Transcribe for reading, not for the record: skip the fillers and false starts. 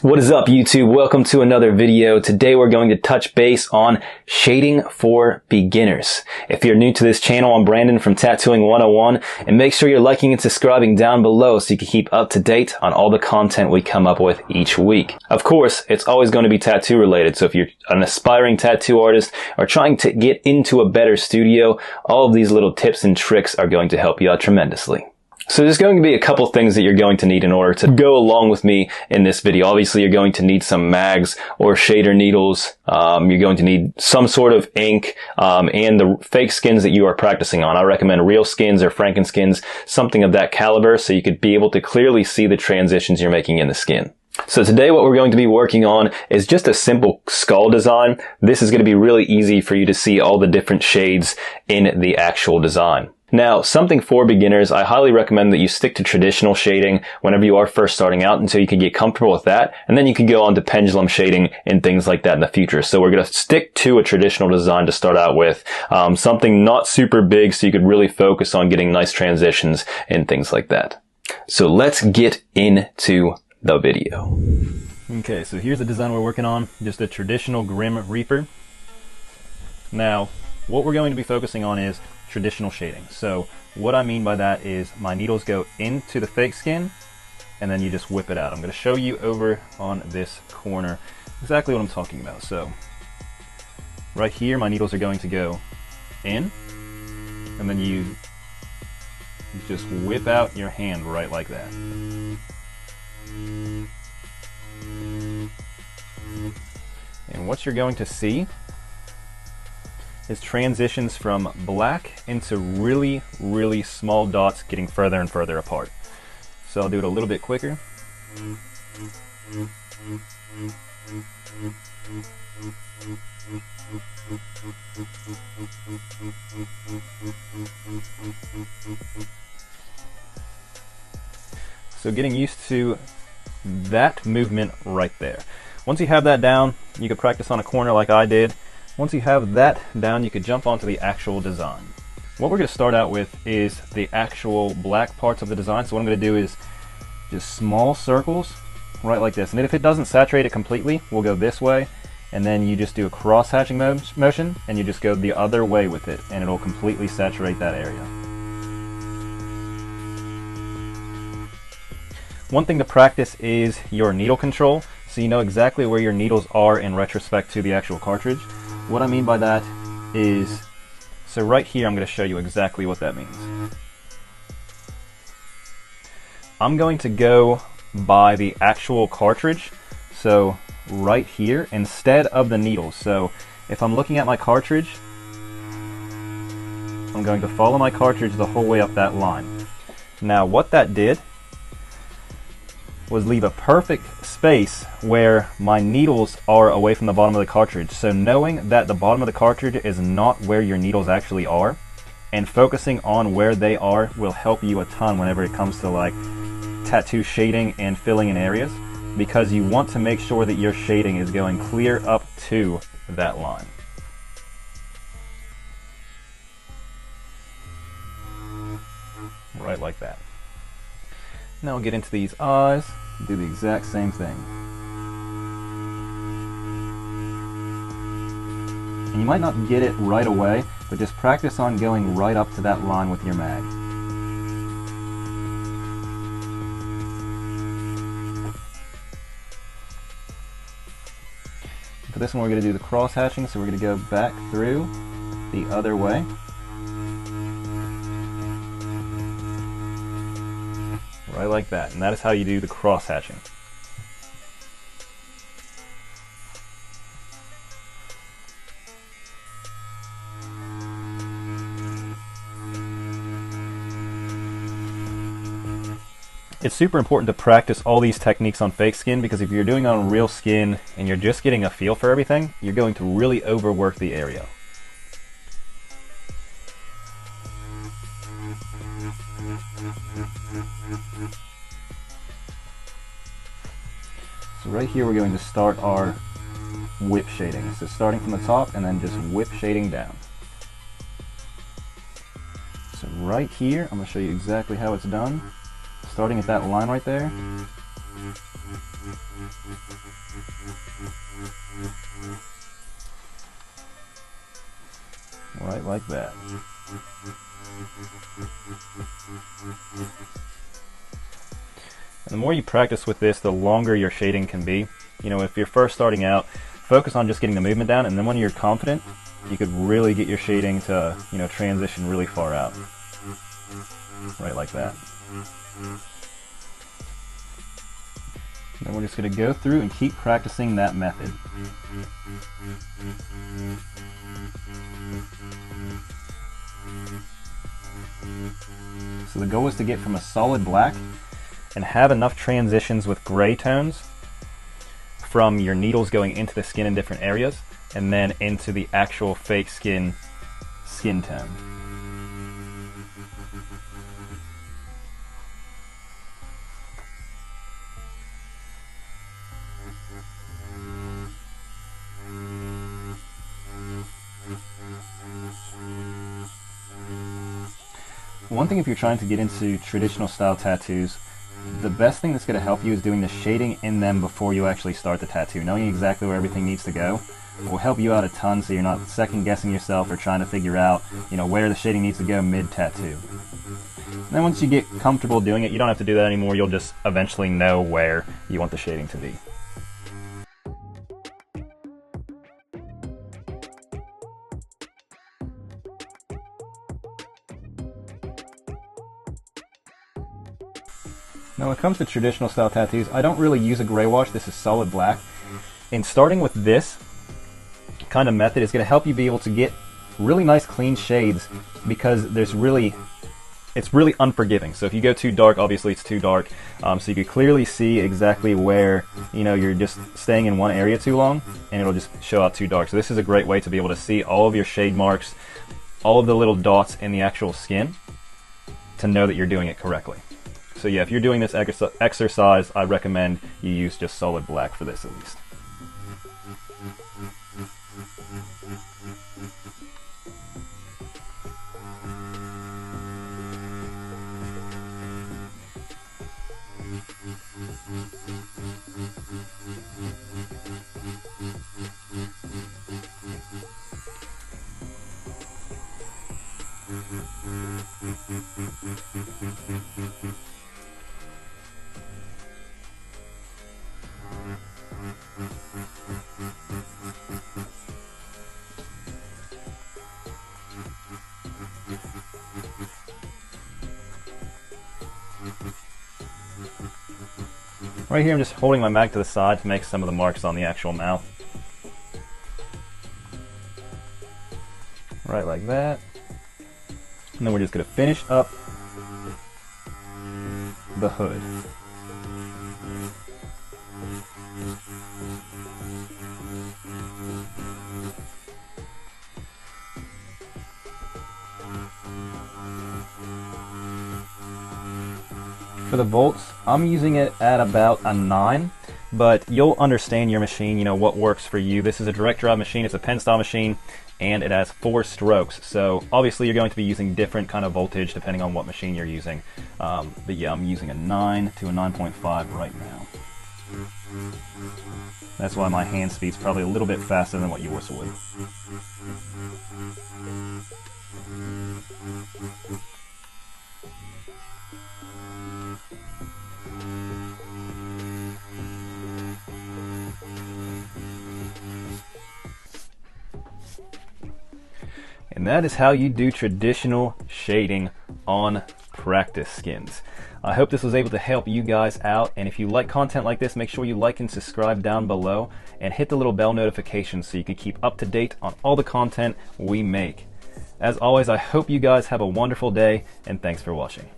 What is up, YouTube? Welcome to another video. Today we're going to touch base on shading for beginners. If you're new to this channel, I'm Brandon from Tattooing 101, and make sure you're liking and subscribing down below so you can keep up to date on all the content we come up with each week. Of course, it's always going to be tattoo related, so if you're an aspiring tattoo artist or trying to get into a better studio, all of these little tips and tricks are going to help you out tremendously. So there's going to be a couple things that you're going to need in order to go along with me in this video. Obviously, you're going to need some mags or shader needles. You're going to need some sort of ink and the fake skins that you are practicing on. I recommend real skins or Frankenskins, something of that caliber, so you could be able to clearly see the transitions you're making in the skin. So today what we're going to be working on is just a simple skull design. This is going to be really easy for you to see all the different shades in the actual design. Now, something for beginners, I highly recommend that you stick to traditional shading whenever you are first starting out until you can get comfortable with that, and then you can go on to pendulum shading and things like that in the future. So we're going to stick to a traditional design to start out with, something not super big so you could really focus on getting nice transitions and things like that. So let's get into the video. Okay, so here's the design we're working on, just a traditional Grim Reaper. Now, what we're going to be focusing on is traditional shading. So what I mean by that is my needles go into the fake skin and then you just whip it out. I'm going to show you over on this corner exactly what I'm talking about. So right here my needles are going to go in, and then you just whip out your hand right like that. And what you're going to see is transitions from black into really, really small dots getting further and further apart. So I'll do it a little bit quicker. So getting used to that movement right there. Once you have that down, you can practice on a corner like I did. Once you have that down, you could jump onto the actual design. What we're going to start out with is the actual black parts of the design. So what I'm going to do is just small circles right like this. And if it doesn't saturate it completely, we'll go this way. And then you just do a cross-hatching motion, and you just go the other way with it, and it'll completely saturate that area. One thing to practice is your needle control, so you know exactly where your needles are in retrospect to the actual cartridge. What I mean by that is, so right here I'm going to show you exactly what that means. I'm going to go by the actual cartridge, so right here instead of the needles. So if I'm looking at my cartridge, I'm going to follow my cartridge the whole way up that line. Now what that did was leave a perfect space where my needles are away from the bottom of the cartridge. So knowing that the bottom of the cartridge is not where your needles actually are, and focusing on where they are will help you a ton whenever it comes to like tattoo shading and filling in areas, because you want to make sure that your shading is going clear up to that line. Right like that. Now we'll get into these eyes, do the exact same thing. And you might not get it right away, but just practice on going right up to that line with your mag. For this one we're going to do the cross hatching, so we're going to go back through the other way. Right like that, and that is how you do the cross hatching. It's super important to practice all these techniques on fake skin, because if you're doing it on real skin and you're just getting a feel for everything, you're going to really overwork the area. So right here we're going to start our whip shading. So starting from the top and then just whip shading down. So right here, I'm going to show you exactly how it's done. Starting at that line right there. like that. And the more you practice with this, the longer your shading can be. You know, if you're first starting out, focus on just getting the movement down, and then when you're confident, you could really get your shading to, you know, transition really far out. Right like that. Then we're just going to go through and keep practicing that method. So the goal is to get from a solid black and have enough transitions with gray tones from your needles going into the skin in different areas and then into the actual fake skin tone. One thing if you're trying to get into traditional style tattoos, the best thing that's going to help you is doing the shading in them before you actually start the tattoo. Knowing exactly where everything needs to go will help you out a ton, so you're not second guessing yourself or trying to figure out, you know, where the shading needs to go mid-tattoo. And then once you get comfortable doing it, you don't have to do that anymore. You'll just eventually know where you want the shading to be. Now when it comes to traditional style tattoos, I don't really use a gray wash. This is solid black. And starting with this kind of method is going to help you be able to get really nice clean shades, because it's really unforgiving. So if you go too dark, obviously it's too dark. So you can clearly see exactly where, you know, you're just staying in one area too long and it'll just show out too dark. So this is a great way to be able to see all of your shade marks, all of the little dots in the actual skin, to know that you're doing it correctly. So yeah, if you're doing this exercise, I recommend you use just solid black for this at least. Right here I'm just holding my mag to the side to make some of the marks on the actual mouth. Right like that. And then we're just going to finish up the hood. For the volts, I'm using it at about a 9, but you'll understand your machine, you know, what works for you. This is a direct drive machine, it's a pen style machine, and it has 4 strokes. So obviously you're going to be using different kind of voltage depending on what machine you're using. But yeah, I'm using a 9 to a 9.5 right now. That's why my hand speed's probably a little bit faster than what yours would. And that is how you do traditional shading on practice skins. I hope this was able to help you guys out, and if you like content like this, make sure you like and subscribe down below and hit the little bell notification so you can keep up to date on all the content we make. As always, I hope you guys have a wonderful day, and thanks for watching.